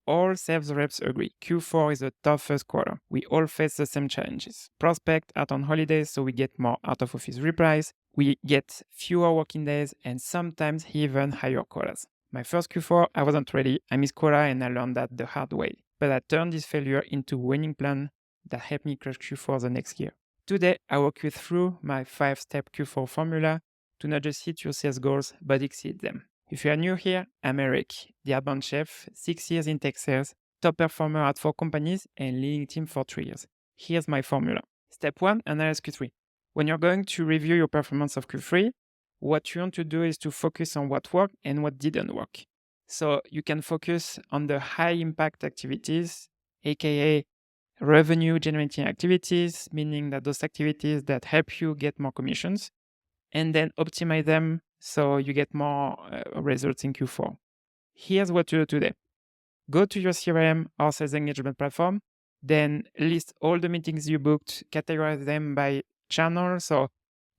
all sales reps agree. Q4 is the toughest quarter. We all face the same challenges. Prospects are on holidays, so we get more out-of-office replies. We get fewer working days and sometimes even higher quotas. My first Q4, I wasn't ready. I missed quota and I learned that the hard way. But I turned this failure into a winning plan that helped me crush Q4 the next year. Today, I walk you through my 5-step Q4 formula to not just hit your sales goals, but exceed them. If you are new here, I'm Eric, the outbound chef, 6 years in tech sales, top performer at 4 companies, and leading team for 3 years. Here's my formula. Step 1, analyze Q3. When you're going to review your performance of Q3, what you want to do is to focus on what worked and what didn't work. So you can focus on the high impact activities, aka revenue generating activities, meaning that those activities that help you get more commissions, and then optimize them so you get more results in Q4. Here's what to do today. Go to your CRM or sales engagement platform, then list all the meetings you booked, categorize them by channel, so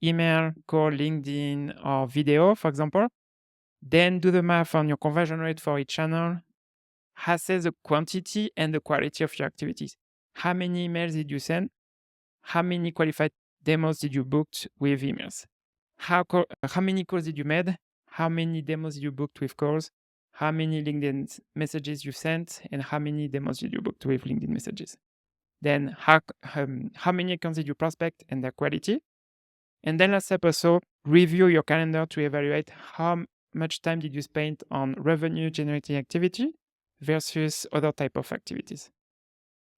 email, call, LinkedIn, or video, for example. Then do the math on your conversion rate for each channel. Assess the quantity and the quality of your activities. How many emails did you send? How many qualified demos did you book with emails? How many calls did you make? How many demos did you booked with calls? How many LinkedIn messages you sent? And how many demos did you book with LinkedIn messages? Then how many accounts did you prospect and their quality? And then last step also, review your calendar to evaluate how much time did you spend on revenue generating activity versus other type of activities.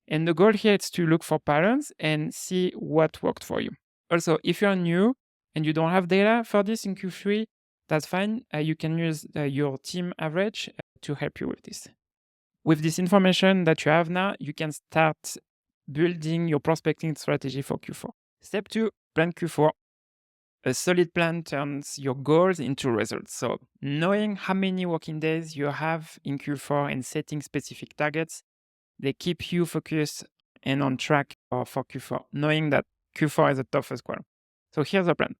And the goal here is to look for patterns and see what worked for you. Also, if you're new and you don't have data for this in Q3, that's fine. You can use your team average to help you with this. With this information that you have now, you can start building your prospecting strategy for Q4. Step 2, plan Q4. A solid plan turns your goals into results. So knowing how many working days you have in Q4 and setting specific targets, they keep you focused and on track for Q4, knowing that Q4 is the toughest quarter. So here's the plan.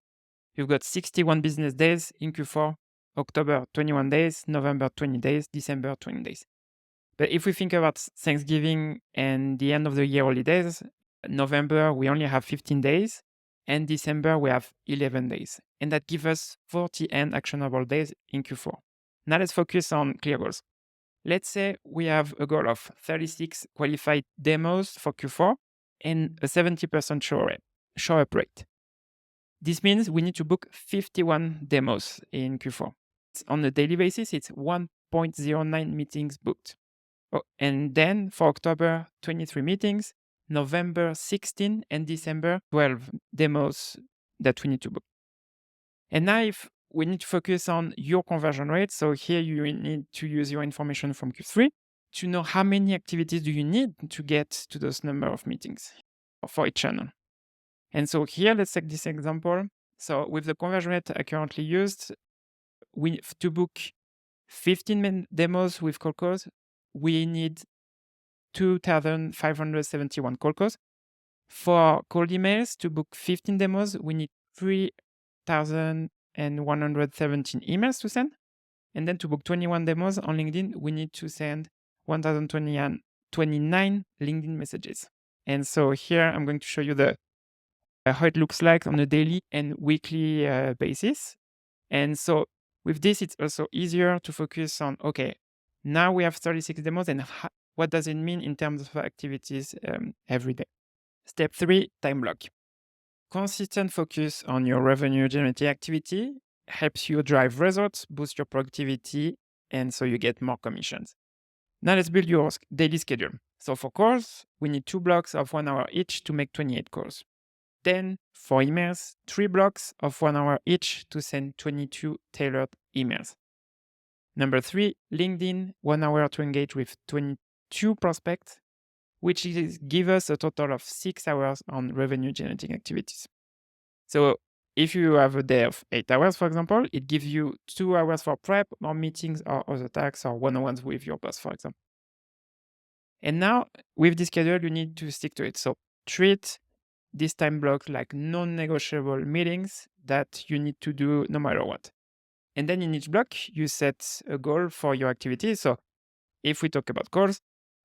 You've got 61 business days in Q4, October 21 days, November 20 days, December 20 days. But if we think about Thanksgiving and the end of the year holidays, November we only have 15 days, and December we have 11 days. And that gives us 48 actionable days in Q4. Now let's focus on clear goals. Let's say we have a goal of 36 qualified demos for Q4 and a 70% show up rate. This means we need to book 51 demos in Q4. On a daily basis, it's 1.09 meetings booked. And then for October, 23 meetings, November 16, and December 12 demos that we need to book. And now if we need to focus on your conversion rate. So here you need to use your information from Q3 to know how many activities do you need to get to those number of meetings for each channel. And so here, let's take this example. So with the conversion rate I currently used, to book 15 demos with cold calls, we need 2,571 cold calls. For cold emails, to book 15 demos, we need 3,117 emails to send. And then to book 21 demos on LinkedIn, we need to send 1,029 LinkedIn messages. And so here I'm going to show you how it looks like on a daily and weekly basis. And so with this, it's also easier to focus on, okay, now we have 36 demos and what does it mean in terms of activities every day? Step 3, time block. Consistent focus on your revenue generating activity helps you drive results, boost your productivity, and so you get more commissions. Now let's build your daily schedule. So for calls, we need 2 blocks of 1 hour each to make 28 calls. Then for emails, 3 blocks of 1 hour each to send 22 tailored emails. Number 3, LinkedIn, 1 hour to engage with 22 prospects, which gives us a total of 6 hours on revenue generating activities. So if you have a day of 8 hours, for example, it gives you 2 hours for prep or meetings or other tasks or one-on-ones with your boss, for example. And now with this schedule, you need to stick to it. So treat this time block like non-negotiable meetings that you need to do no matter what. And then in each block, you set a goal for your activity. So if we talk about calls,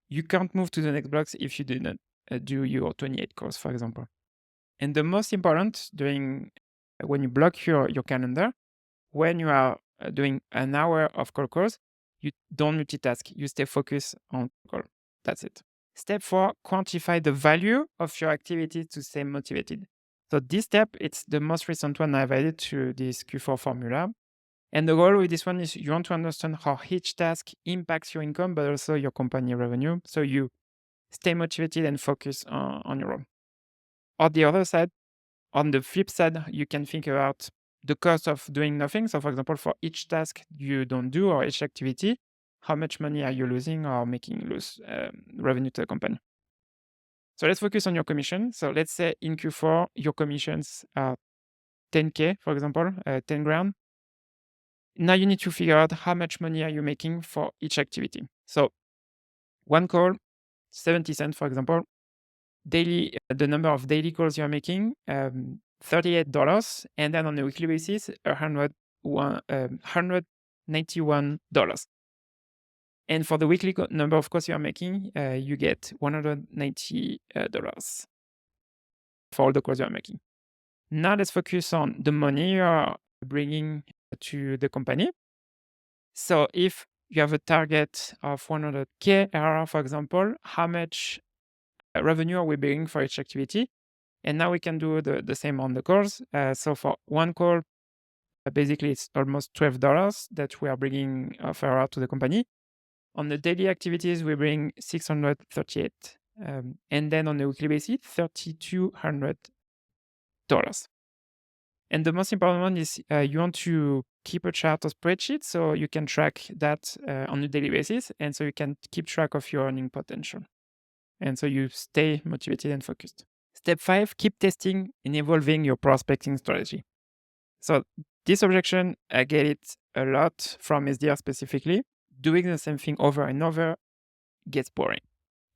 you can't move to the next blocks if you didn't do your 28 calls, for example. And the most important when you block your calendar, when you are doing an hour of calls, you don't multitask. You stay focused on call. That's it. Step 4, quantify the value of your activity to stay motivated. So this step, it's the most recent one I've added to this Q4 formula. And the goal with this one is you want to understand how each task impacts your income, but also your company revenue. So you stay motivated and focus on your role. On the other side, on the flip side, you can think about the cost of doing nothing. So for example, for each task you don't do or each activity, how much money are you losing or making lose revenue to the company? So let's focus on your commission. So let's say in Q4, your commissions are 10K, for example, 10 grand. Now you need to figure out how much money are you making for each activity. So one call, 70 cents, for example. Daily, the number of daily calls you're making, $38. And then on a weekly basis, $191. And for the weekly number of calls you are making, you get $190 for all the calls you are making. Now let's focus on the money you are bringing to the company. So if you have a target of 100K ARR, for example, how much revenue are we bringing for each activity? And now we can do the same on the calls. So for one call, basically it's almost $12 that we are bringing of ARR to the company. On the daily activities, we bring 638. And then on a weekly basis, $3,200. And the most important one is you want to keep a chart or spreadsheet so you can track that on a daily basis. And so you can keep track of your earning potential. And so you stay motivated and focused. Step 5, keep testing and evolving your prospecting strategy. So this objection, I get it a lot from SDR specifically. Doing the same thing over and over gets boring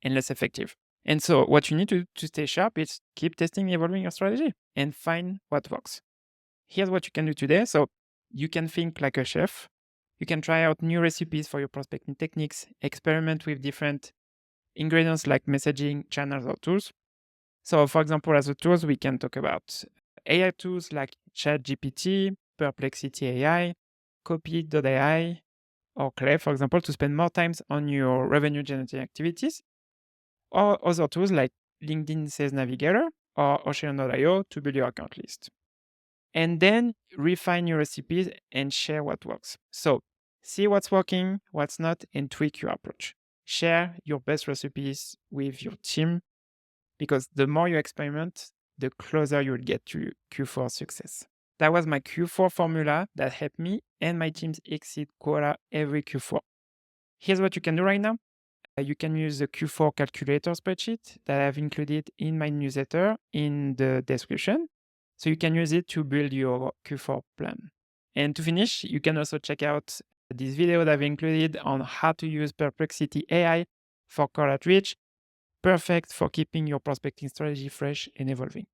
and less effective. And so what you need to stay sharp is keep testing, evolving your strategy and find what works. Here's what you can do today. So you can think like a chef. You can try out new recipes for your prospecting techniques, experiment with different ingredients like messaging, channels, or tools. So for example, as a tools, we can talk about AI tools like ChatGPT, Perplexity AI, Copy.ai, or Clay, for example, to spend more time on your revenue generating activities, or other tools like LinkedIn Sales Navigator or Ocean.io to build your account list. And then refine your recipes and share what works. So see what's working, what's not, and tweak your approach. Share your best recipes with your team because the more you experiment, the closer you'll get to Q4 success. That was my Q4 formula that helped me and my teams exceed quota every Q4. Here's what you can do right now. You can use the Q4 calculator spreadsheet that I've included in my newsletter in the description. So you can use it to build your Q4 plan. And to finish, you can also check out this video that I've included on how to use Perplexity AI for call outreach. Perfect for keeping your prospecting strategy fresh and evolving.